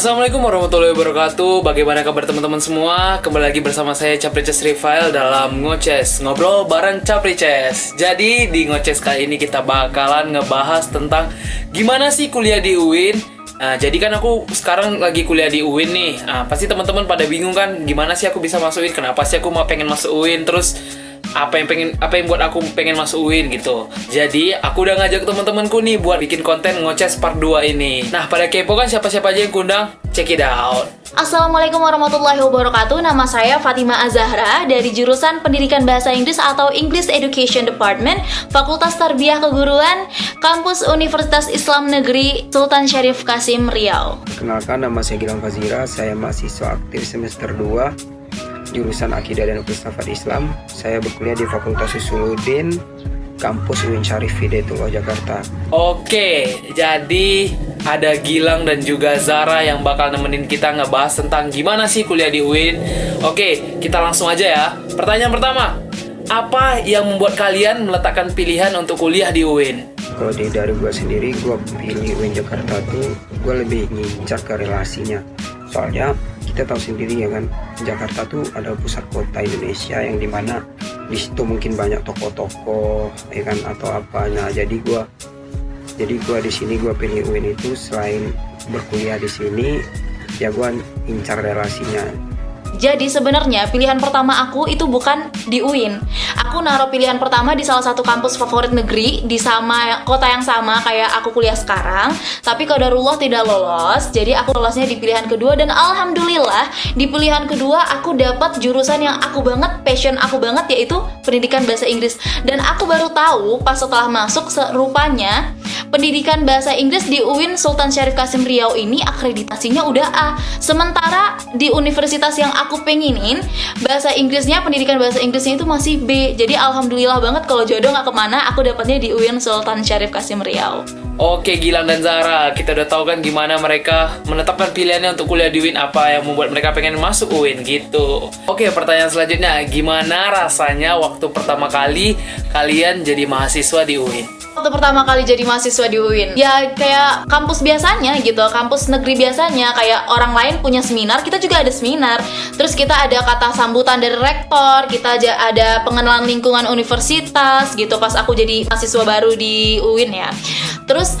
Assalamualaikum warahmatullahi wabarakatuh. Bagaimana kabar teman-teman semua? Kembali lagi bersama saya Caprices Rifael dalam Ngoces, ngobrol bareng Caprices. Jadi di Ngoces kali ini kita bakalan ngebahas tentang gimana sih kuliah di UIN. Nah, jadi kan aku sekarang lagi kuliah di UIN nih. Pasti teman-teman pada bingung kan, gimana sih aku bisa masuk UIN? Kenapa sih aku mau pengen masuk UIN? Terus apa yang buat aku pengen masuk UIN gitu. Jadi aku udah ngajak teman-temanku nih buat bikin konten Ngoces part 2 ini. Nah, pada kepo kan siapa-siapa aja yang kundang? Check it out. Assalamualaikum warahmatullahi wabarakatuh. Nama saya Fatima Azahra dari jurusan Pendidikan Bahasa Inggris atau English Education Department, Fakultas Tarbiyah Keguruan, Kampus Universitas Islam Negeri Sultan Syarif Kasim Riau. Perkenalkan, nama saya Gilang Fazira, saya mahasiswa aktif semester 2 jurusan Akidah dan Filsafat Islam. Saya berkuliah di Fakultas Usuluddin, Kampus UIN Syarif Hidayatullah Jakarta. Oke, jadi ada Gilang dan juga Zara yang bakal nemenin kita ngebahas tentang gimana sih kuliah di UIN. Oke, kita langsung aja ya. Pertanyaan pertama, apa yang membuat kalian meletakkan pilihan untuk kuliah di UIN? Kalau dari gue sendiri, gue pilih UIN Jakarta tuh gue lebih ngincar ke relasinya. Soalnya kita tahu sendiri ya kan, Jakarta tuh ada pusat kota Indonesia yang dimana di situ mungkin banyak toko-toko ya kan atau apa. Nah, jadi gua di sini gua pilih UIN itu selain berkuliah di sini ya gua incar relasinya. Jadi sebenarnya pilihan pertama aku itu bukan di UIN. Aku naruh pilihan pertama di salah satu kampus favorit negeri di sama kota yang sama kayak aku kuliah sekarang. Tapi qadarullah tidak lolos. Jadi aku lolosnya di pilihan kedua dan alhamdulillah di pilihan kedua aku dapat jurusan yang aku banget, passion aku banget, yaitu Pendidikan Bahasa Inggris. Dan aku baru tahu pas setelah masuk rupanya Pendidikan Bahasa Inggris di UIN Sultan Syarif Kasim Riau ini akreditasinya udah A. Sementara di universitas yang aku pengenin, bahasa Inggrisnya, pendidikan bahasa Inggrisnya itu masih B. Jadi alhamdulillah banget kalau jodoh nggak kemana, aku dapatnya di UIN Sultan Syarif Kasim Riau. Oke, Gilang dan Zara, kita udah tahu kan gimana mereka menetapkan pilihannya untuk kuliah di UIN, apa yang membuat mereka pengen masuk UIN gitu. Oke, pertanyaan selanjutnya, gimana rasanya waktu pertama kali kalian jadi mahasiswa di UIN? Waktu pertama kali jadi mahasiswa di UIN, ya kayak kampus biasanya gitu, kampus negeri biasanya, kayak orang lain punya seminar, kita juga ada seminar. Terus kita ada kata sambutan dari rektor, kita ada pengenalan lingkungan universitas gitu pas aku jadi mahasiswa baru di UIN ya. Terus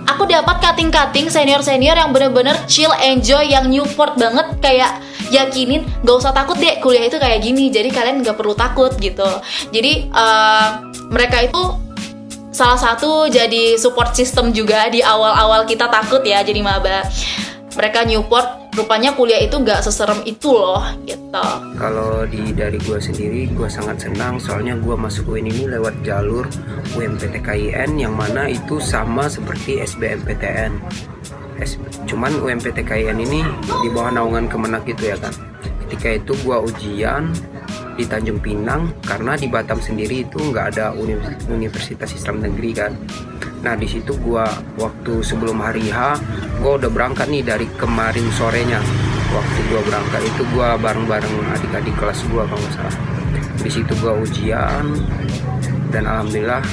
aku dapat cutting-cutting senior-senior yang bener-bener chill, enjoy, yang Newport banget, kayak yakinin gak usah takut deh, kuliah itu kayak gini, jadi kalian gak perlu takut gitu. Jadi mereka itu salah satu jadi support system juga di awal-awal kita takut ya jadi maba. Mereka Newport, rupanya kuliah itu gak seserem itu loh gitu. Kalau dari gue sendiri, gue sangat senang soalnya gue masuk UIN ini lewat jalur UMPTKIN yang mana itu sama seperti SBMPTN. Cuman UMPTKIN ini di bawah naungan Kemenak gitu ya kan. Ketika itu gue ujian di Tanjung Pinang karena di Batam sendiri itu nggak ada Universitas Islam Negeri kan. Nah di situ gua waktu sebelum hari H gua udah berangkat nih dari kemarin sorenya. Waktu gua berangkat itu gua bareng-bareng adik-adik kelas gua kalau nggak salah. Di situ gua ujian dan alhamdulillah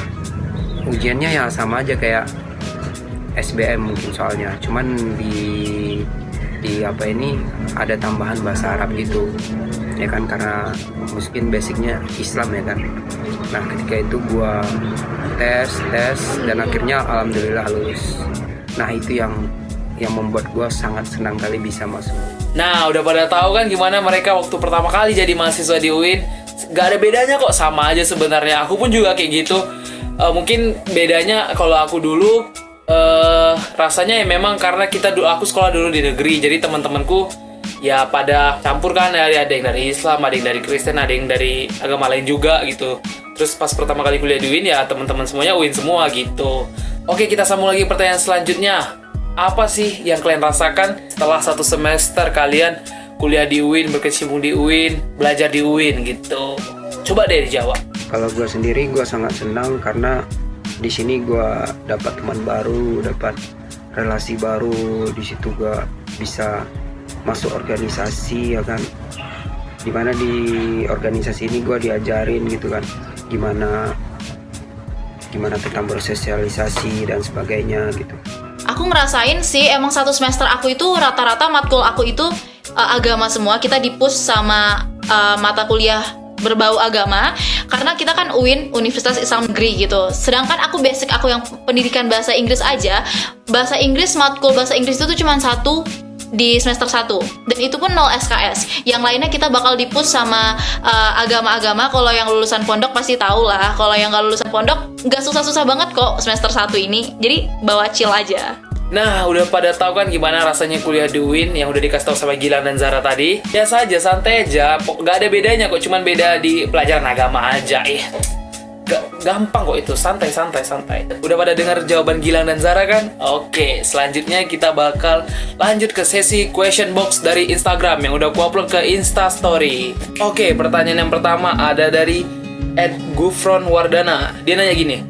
ujiannya ya sama aja kayak SBM mungkin soalnya. Cuman di apa ini ada tambahan bahasa Arab gitu ya kan, karena mungkin basicnya Islam ya kan. Nah ketika itu gua tes dan akhirnya alhamdulillah lulus. Nah itu yang membuat gua sangat senang kali bisa masuk. Nah, udah pada tahu kan gimana mereka waktu pertama kali jadi mahasiswa di UIN. Gak ada bedanya kok, sama aja sebenarnya. Aku pun juga kayak gitu. Mungkin bedanya kalau aku dulu rasanya ya memang karena aku sekolah dulu di negeri, jadi teman-temanku ya pada campur kan, ada yang dari Islam, ada yang dari Kristen, ada yang dari agama lain juga gitu. Terus pas pertama kali kuliah di UIN ya teman-teman semuanya UIN semua gitu. Oke, kita sambung lagi pertanyaan selanjutnya. Apa sih yang kalian rasakan setelah 1 semester kalian kuliah di UIN, berkecimpung di UIN, belajar di UIN gitu? Coba deh dijawab. Kalau gue sendiri gue sangat senang karena di sini gue dapat teman baru, dapat relasi baru. Di situ gue bisa masuk organisasi ya kan, dimana di organisasi ini gue diajarin gitu kan gimana tentang bersosialisasi dan sebagainya gitu. aku ngerasain sih emang satu semester aku itu rata-rata matkul aku itu agama semua. Kita di-push sama mata kuliah berbau agama karena kita kan UIN, Universitas Islam Negeri gitu. Sedangkan aku basic aku yang pendidikan bahasa Inggris aja, bahasa Inggris, matkul bahasa Inggris itu tuh cuma 1 di semester 1 dan itu pun 0 SKS. Yang lainnya kita bakal di-push sama agama-agama. Kalau yang lulusan pondok pasti tahu lah. Kalau yang gak lulusan pondok nggak susah-susah banget kok semester 1 ini. Jadi bawa chill aja. Nah, udah pada tahu kan gimana rasanya kuliah di UIN yang udah dikasih tahu sama Gilang dan Zara tadi? Biasa aja, santai aja. Gak ada bedanya kok, cuman beda di pelajaran agama aja. Gampang kok itu, santai. Udah pada dengar jawaban Gilang dan Zara kan? Oke, selanjutnya kita bakal lanjut ke sesi question box dari Instagram yang udah aku upload ke Insta Story. Oke, pertanyaan yang pertama ada dari @gufron_wardana. Dia nanya gini,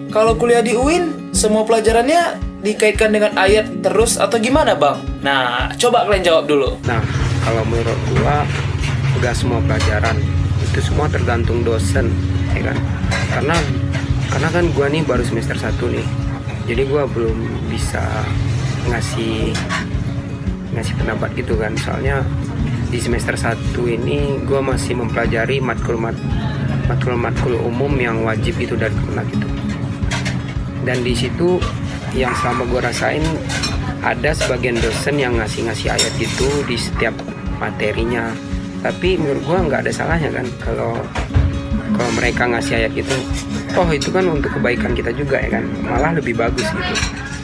kalau kuliah di UIN, semua pelajarannya dikaitkan dengan ayat terus atau gimana bang? Nah, coba kalian jawab dulu. Nah, kalau menurut gua nggak semua pelajaran, itu semua tergantung dosen, ya kan? Karena kan gua nih baru semester 1 nih, jadi gua belum bisa ngasih pendapat gitu kan. Soalnya di semester 1 ini gua masih mempelajari matkul umum yang wajib itu dari Kemenak itu. Dan di situ yang selama gue rasain ada sebagian dosen yang ngasih ayat itu di setiap materinya, tapi menurut gue nggak ada salahnya kan kalau mereka ngasih ayat itu, toh itu kan untuk kebaikan kita juga ya kan, malah lebih bagus gitu.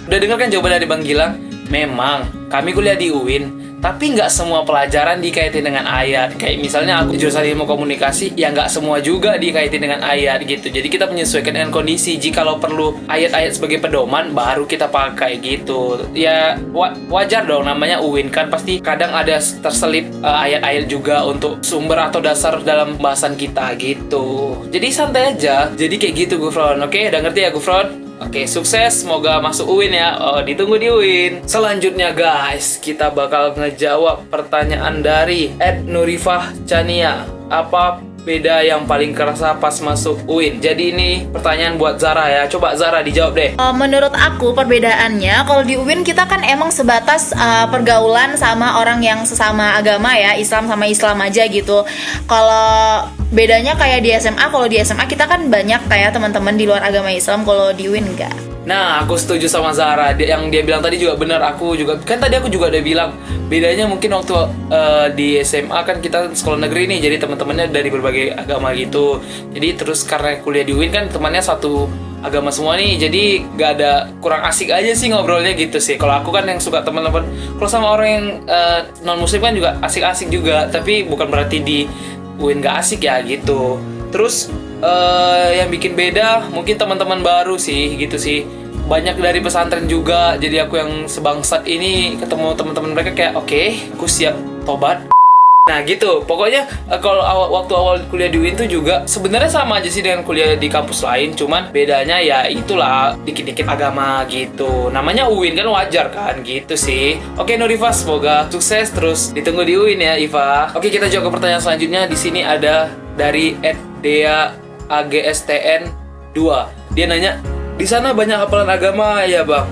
Udah dengar kan jawaban dari Bang Gilang? Memang kami kuliah di UIN, tapi nggak semua pelajaran dikaitin dengan ayat. Kayak misalnya aku jurusan ilmu komunikasi, ya nggak semua juga dikaitin dengan ayat gitu. Jadi kita menyesuaikan dengan kondisi. Jikalau perlu ayat-ayat sebagai pedoman, baru kita pakai gitu. Ya wajar dong, namanya UIN kan pasti kadang ada terselip ayat-ayat juga untuk sumber atau dasar dalam pembahasan kita gitu. Jadi santai aja. Jadi kayak gitu Gufron. Oke, udah ngerti ya Gufron? Oke, sukses. Semoga masuk UIN ya. Ditunggu di UIN. Selanjutnya guys, kita bakal ngejawab pertanyaan dari @nurifah Chania. Apa beda yang paling kerasa pas masuk UIN? Jadi ini pertanyaan buat Zara ya. Coba Zara dijawab deh. Menurut aku perbedaannya, kalau di UIN kita kan emang sebatas pergaulan sama orang yang sesama agama ya, Islam sama Islam aja gitu. Kalau bedanya kayak di SMA, kalau di SMA kita kan banyak kayak teman-teman di luar agama Islam, kalau di UIN enggak. Nah, aku setuju sama Zara. Yang dia bilang tadi juga benar. Aku juga kan tadi aku juga udah bilang bedanya mungkin waktu di SMA kan kita sekolah negeri nih, jadi teman-temannya dari berbagai agama gitu. Jadi terus karena kuliah di UIN kan temannya satu agama semua nih, jadi gak ada, kurang asik aja sih ngobrolnya gitu sih. Kalau aku kan yang suka teman-teman, kalau sama orang yang non muslim kan juga asik-asik juga, tapi bukan berarti di UIN gak asik ya gitu. Terus yang bikin beda mungkin teman-teman baru sih gitu sih. Banyak dari pesantren juga, jadi aku yang sebangsat ini ketemu teman-teman mereka kayak oke, aku siap tobat. Nah gitu, pokoknya kalau waktu awal kuliah di UIN tuh juga sebenarnya sama aja sih dengan kuliah di kampus lain, cuman bedanya ya itulah dikit-dikit agama gitu. Namanya UIN kan wajar kan gitu sih. Oke Nurifah, semoga sukses terus, ditunggu di UIN ya Iva. Oke, kita jawab ke pertanyaan selanjutnya. Di sini ada dari @dea_agstn 2. Dia nanya, di sana banyak hafalan agama ya bang?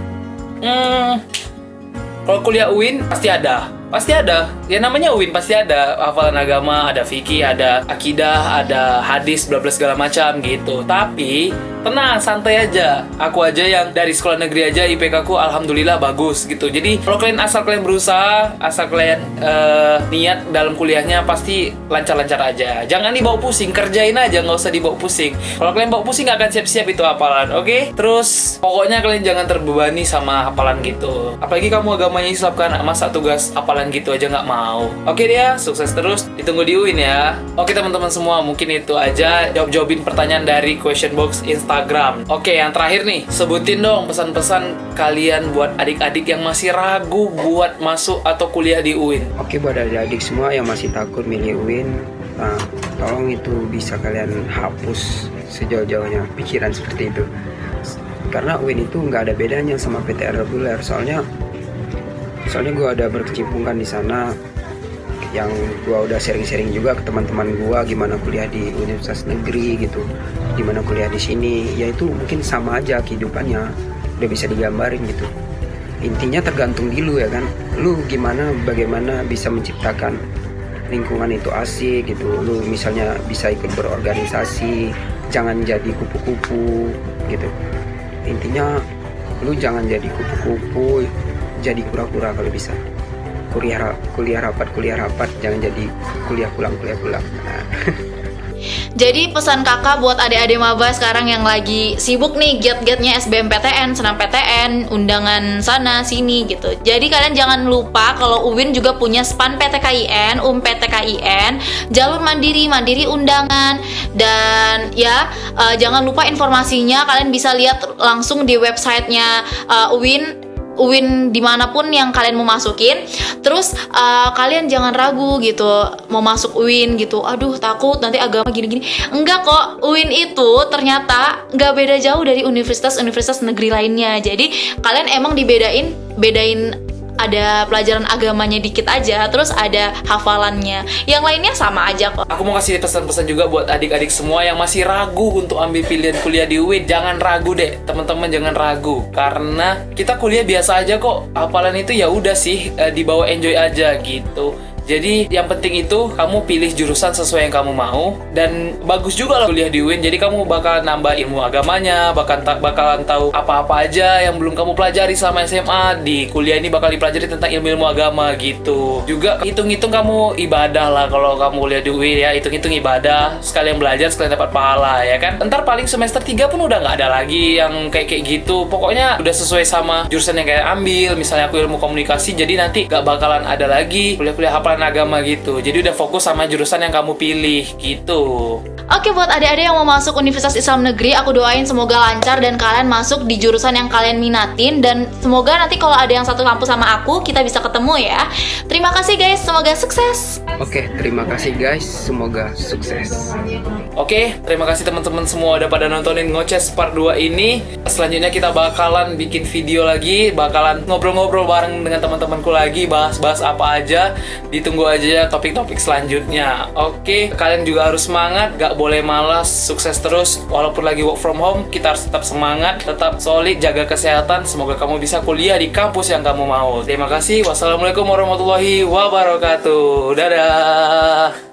Kalau kuliah UIN pasti ada. Ya namanya UIN pasti ada hafalan agama, ada fikih, ada akidah, ada hadis, bla bla segala macam gitu. Tapi tenang, santai aja. Aku aja yang dari sekolah negeri aja IPK ku alhamdulillah bagus gitu. Jadi kalau kalian asal kalian berusaha, asal kalian niat dalam kuliahnya pasti lancar-lancar aja. Jangan dibawa pusing, kerjain aja, nggak usah dibawa pusing. Kalau kalian bawa pusing nggak akan siap-siap itu hafalan, oke? Terus pokoknya kalian jangan terbebani sama hafalan gitu. Apalagi kamu agamanya Islam kan, masa tugas hafalan gitu aja nggak mau. Oke dia, sukses terus, ditunggu di UIN ya. Oke teman-teman semua, mungkin itu aja jawabin pertanyaan dari question box Instagram. Oke, yang terakhir nih, sebutin dong pesan-pesan kalian buat adik-adik yang masih ragu buat masuk atau kuliah di UIN. Oke, buat adik-adik semua yang masih takut milih UIN, nah, tolong itu bisa kalian hapus sejauh-jauhnya pikiran seperti itu. Karena UIN itu nggak ada bedanya sama PTN reguler. Soalnya gue ada berkecimpung di sana, yang gue udah sharing-sharing juga ke teman-teman gue gimana kuliah di universitas negeri gitu, gimana kuliah di sini, ya itu mungkin sama aja kehidupannya, udah bisa digambarin gitu. intinya tergantung di lu ya kan, lu bagaimana bisa menciptakan lingkungan itu asik gitu. Lu misalnya bisa ikut berorganisasi, jangan jadi kupu-kupu gitu. Intinya lu jangan jadi kupu-kupu, jadi kura-kura kalau bisa. Kuliah rapat, jangan jadi kuliah pulang. Nah. Jadi pesan kakak buat adik-adik maba sekarang yang lagi sibuk nih giat-giatnya SBMPTN, senam PTN, undangan sana sini gitu. Jadi kalian jangan lupa kalau UIN juga punya SPAN PTKIN, PTKIN, jalur mandiri undangan, dan ya jangan lupa informasinya kalian bisa lihat langsung di websitenya UIN dimanapun yang kalian mau masukin. Terus kalian jangan ragu gitu mau masuk UIN gitu, aduh takut nanti agama gini-gini. Enggak kok, UIN itu ternyata nggak beda jauh dari universitas negeri lainnya. Jadi kalian emang bedain ada pelajaran agamanya dikit aja, terus ada hafalannya. Yang lainnya sama aja kok. Aku mau kasih pesan-pesan juga buat adik-adik semua yang masih ragu untuk ambil pilihan kuliah di UIN. Jangan ragu deh, teman-teman, jangan ragu. Karena kita kuliah biasa aja kok. Hafalan itu ya udah sih, dibawa enjoy aja gitu. Jadi yang penting itu kamu pilih jurusan sesuai yang kamu mau, dan bagus juga lah kuliah di UIN. Jadi kamu bakal nambah ilmu agamanya, bakalan tahu apa-apa aja yang belum kamu pelajari selama SMA. Di kuliah ini bakal dipelajari tentang ilmu agama gitu. Juga hitung-hitung kamu ibadah lah kalau kamu kuliah di UIN ya, hitung-hitung ibadah, sekalian belajar, sekalian dapat pahala ya kan. Ntar paling semester 3 pun udah nggak ada lagi yang kayak gitu. Pokoknya udah sesuai sama jurusan yang kayak ambil. Misalnya aku ilmu komunikasi, jadi nanti nggak bakalan ada lagi kuliah-kuliah hafalan agama gitu. Jadi udah fokus sama jurusan yang kamu pilih gitu. Oke, buat adik-adik yang mau masuk Universitas Islam Negeri, aku doain semoga lancar dan kalian masuk di jurusan yang kalian minatin, dan semoga nanti kalau ada yang satu kampus sama aku, kita bisa ketemu ya. Terima kasih guys, semoga sukses. Oke, terima kasih guys, semoga sukses. Oke, terima kasih teman-teman semua udah pada nontonin Ngoces part 2 ini. Selanjutnya kita bakalan bikin video lagi, bakalan ngobrol-ngobrol bareng dengan teman-temanku lagi, bahas-bahas apa aja. Ditunggu aja topik-topik selanjutnya. Oke, kalian juga harus semangat, gak boleh malas, sukses terus. Walaupun lagi work from home, kita harus tetap semangat, tetap solid, jaga kesehatan. Semoga kamu bisa kuliah di kampus yang kamu mau. Terima kasih. Wassalamualaikum warahmatullahi wabarakatuh. Dadah.